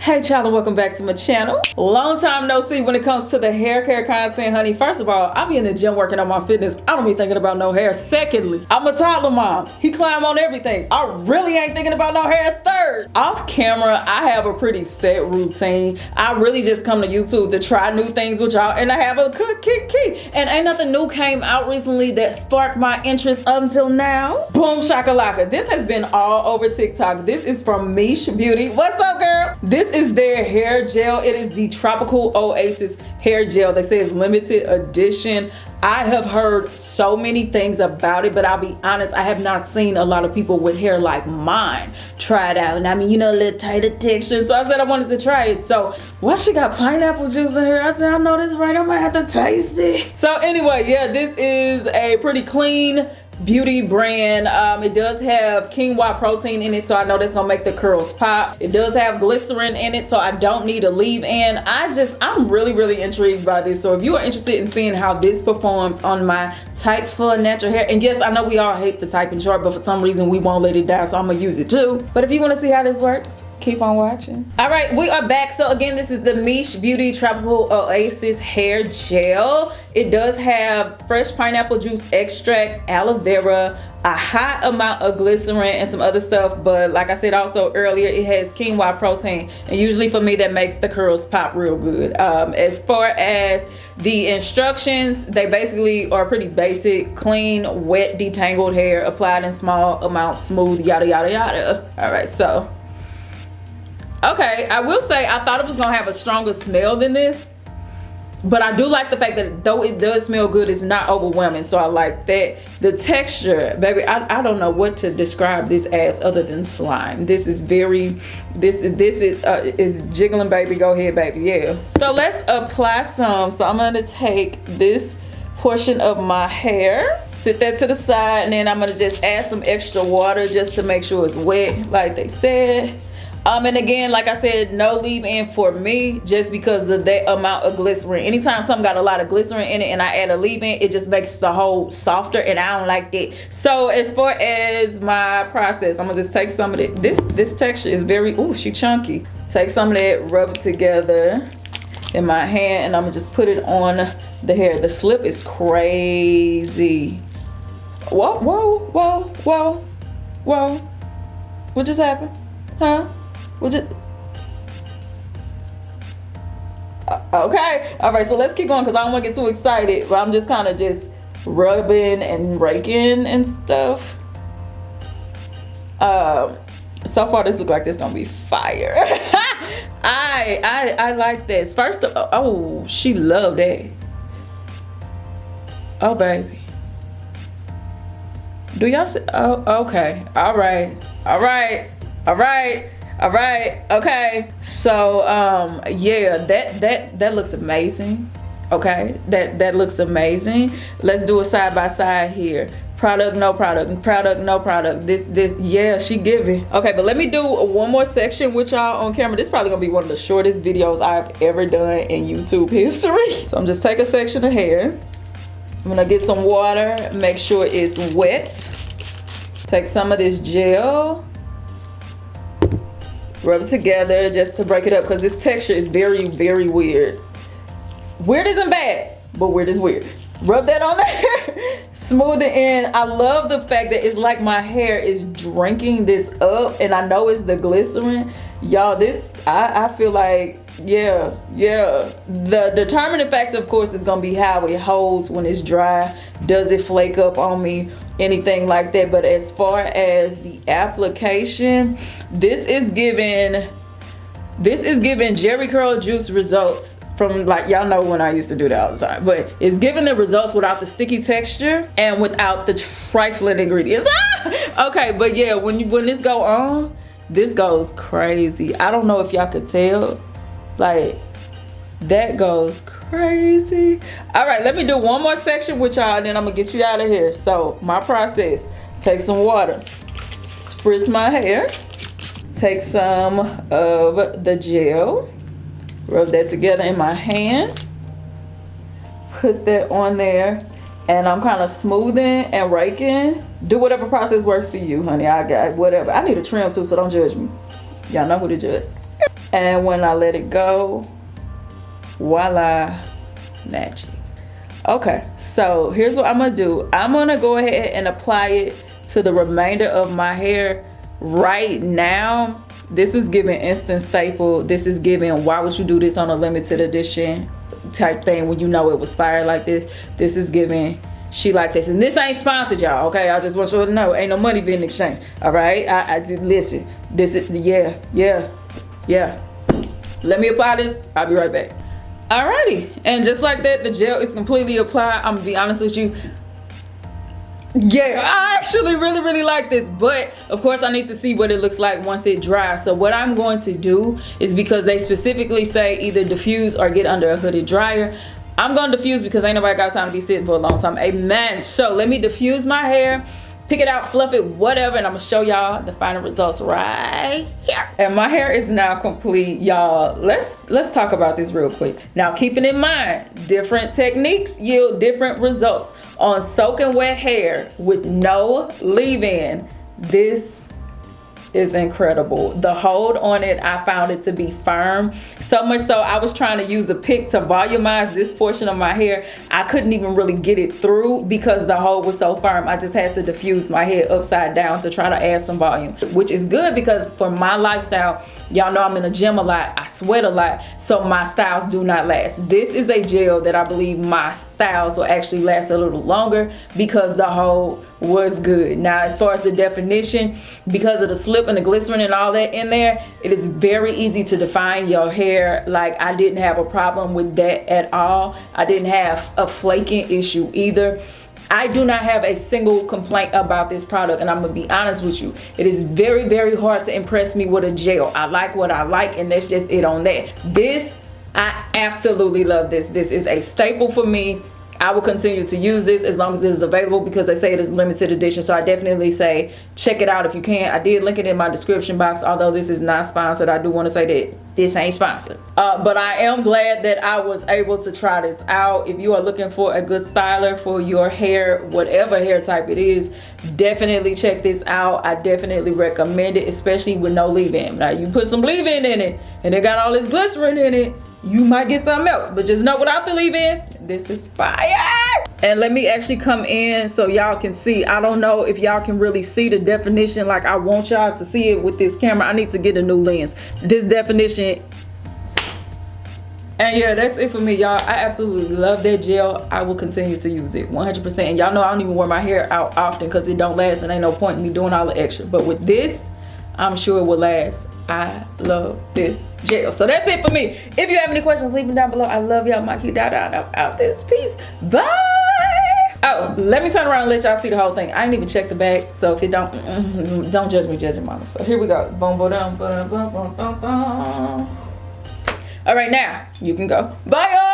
Hey child, and welcome back to my channel. Long time no see when it comes to the hair care content, honey. First of all, I be in the gym working on my fitness. I don't be thinking about no hair. Secondly, I'm a toddler mom. He climb on everything. I really ain't thinking about no hair. Third, off camera, I have a pretty set routine. I really just come to YouTube to try new things with y'all, and I have a good key. And ain't nothing new came out recently that sparked my interest until now. Boom shakalaka. This has been all over TikTok. This is from MICHE Beauty. What's up, girl? This is their hair gel. It is the Tropical Oasis hair gel. They say it's limited edition. I have heard so many things about it, but I'll be honest, I have not seen a lot of people with hair like mine try it out. And I mean, you know, a little tighter texture. So I said I wanted to try it. So why she got pineapple juice in here? I said, I know this right. I'm gonna have to taste it. So anyway, yeah, this is a pretty clean beauty brand. It does have quinoa protein in it, so I know that's gonna make the curls pop. It does have glycerin in it, so I don't need a leave-in. I'm really intrigued by this. So if you are interested in seeing how this performs on my tight full natural hair, and yes, I know we all hate the tight and short, but for some reason we won't let it down, so I'm gonna use it too. But if you want to see how this works, keep on watching. All right, we are back. So again, this is the MICHE Beauty Tropical Oasis hair gel. It does have fresh pineapple juice extract, aloe vera, a high amount of glycerin, and some other stuff. But like I said also earlier, it has quinoa protein, and usually for me that makes the curls pop real good. As far as the instructions, they basically are pretty basic: clean, wet, detangled hair, applied in small amounts, smooth, yada yada yada. All right, so okay, I will say I thought it was gonna have a stronger smell than this, but I do like the fact that though it does smell good, it's not overwhelming. So I like that. The texture, baby, I don't know what to describe this as other than slime. This is very, this is jiggling, baby. Go ahead, baby, yeah. So let's apply some. So I'm gonna take this portion of my hair, sit that to the side, and then I'm gonna just add some extra water just to make sure it's wet, like they said. And again, like I said, no leave-in for me, just because of that amount of glycerin. Anytime something got a lot of glycerin in it and I add a leave-in, it just makes the whole softer, and I don't like that. So as far as my process, I'm gonna just take some of it. This texture is very, ooh, she chunky. Take some of that, rub it together in my hand, and I'm gonna just put it on the hair. The slip is crazy. Whoa, whoa, whoa, whoa, whoa. What just happened? Huh? Okay, all right, so let's keep going because I don't want to get too excited, but I'm just kind of just rubbing and raking and stuff. So far this look like this gonna be fire. I like this. First of all, oh, she loved that. Oh baby, do y'all see? Oh, okay, all right, okay. So yeah, that looks amazing. Okay, that looks amazing. Let's do it side by side here. Product, no product, product, no product. This, yeah, she giving. Okay, but let me do one more section with y'all on camera. This is probably gonna be one of the shortest videos I've ever done in YouTube history. So I'm just take a section of hair. I'm gonna get some water, make sure it's wet. Take some of this gel, rub it together just to break it up, because this texture is very weird. Weird isn't bad, but weird is weird. Rub that on there, smooth it in. I love the fact that it's like my hair is drinking this up, and I know it's the glycerin. Y'all, this, I feel like, yeah. The determining factor, of course, is gonna be how it holds when it's dry. Does it flake up on me? Anything like that. But as far as the application, this is giving Jerry curl juice results from, like, y'all know when I used to do that all the time, but it's giving the results without the sticky texture and without the trifling ingredients. Okay, but yeah, when this go on, this goes crazy. I don't know if y'all could tell, like, that goes crazy. All right, let me do one more section with y'all, and then I'm gonna get you out of here. So my process: take some water, spritz my hair, take some of the gel, rub that together in my hand, put that on there, and I'm kind of smoothing and raking. Do whatever process works for you, honey. I got whatever. I need a trim too, so don't judge me. Y'all know who to judge. And when I let it go, voila, magic. Okay, so here's what I'm gonna do. I'm gonna go ahead and apply it to the remainder of my hair right now. This is giving instant staple. This is giving, why would you do this on a limited edition type thing when you know it was fire like this. This is giving, she like this. And this ain't sponsored, y'all, okay? I just want you to know, ain't no money being exchanged, all right? I just, listen, this is, yeah. Let me apply this, I'll be right back. Alrighty, and just like that, the gel is completely applied. I'm gonna be honest with you. Yeah, I actually really like this, but of course I need to see what it looks like once it dries. So what I'm going to do is, because they specifically say either diffuse or get under a hooded dryer, I'm gonna diffuse because ain't nobody got time to be sitting for a long time. Amen. So let me diffuse my hair, pick it out, fluff it, whatever, and I'm gonna show y'all the final results right here. And my hair is now complete, y'all. Let's talk about this real quick. Now, keeping in mind, different techniques yield different results. On soaking wet hair with no leave-in, this is incredible. The hold on it, I found it to be firm. So much so I was trying to use a pick to volumize this portion of my hair. I couldn't even really get it through because the hold was so firm. I just had to diffuse my hair upside down to try to add some volume, which is good because for my lifestyle, y'all know I'm in the gym a lot, I sweat a lot, so my styles do not last. This is a gel that I believe my styles will actually last a little longer because the hold was good. Now, as far as the definition, because of the slip and the glycerin and all that in there, it is very easy to define your hair. Like, I didn't have a problem with that at all. I didn't have a flaking issue either. I do not have a single complaint about this product, and I'm gonna be honest with you. It is very hard to impress me with a gel. I like what I like, and that's just it on that. This, I absolutely love this. This is a staple for me. I will continue to use this as long as it is available because they say it is limited edition. So I definitely say check it out if you can. I did link it in my description box, although this is not sponsored. I do want to say that this ain't sponsored. But I am glad that I was able to try this out. If you are looking for a good styler for your hair, whatever hair type it is, definitely check this out. I definitely recommend it, especially with no leave-in. Now, you put some leave-in in it and it got all this glycerin in it, you might get something else, but just know without the leave-in, this is fire. And let me actually come in so y'all can see. I don't know if y'all can really see the definition like I want y'all to see it with this camera. I need to get a new lens. This definition. And yeah, that's it for me, y'all. I absolutely love that gel. I will continue to use it 100%. And y'all know I don't even wear my hair out often because it don't last and ain't no point in me doing all the extra. But with this, I'm sure it will last. I love this gel. So that's it for me. If you have any questions, leave them down below. I love y'all. MICHE out this piece. Bye. Oh, let me turn around and let y'all see the whole thing. I ain't even checked the back, so if it don't judge me, judge your mama. So here we go. Boom, boom, boom, boom, boom, boom, boom. All right, now you can go. Bye, y'all.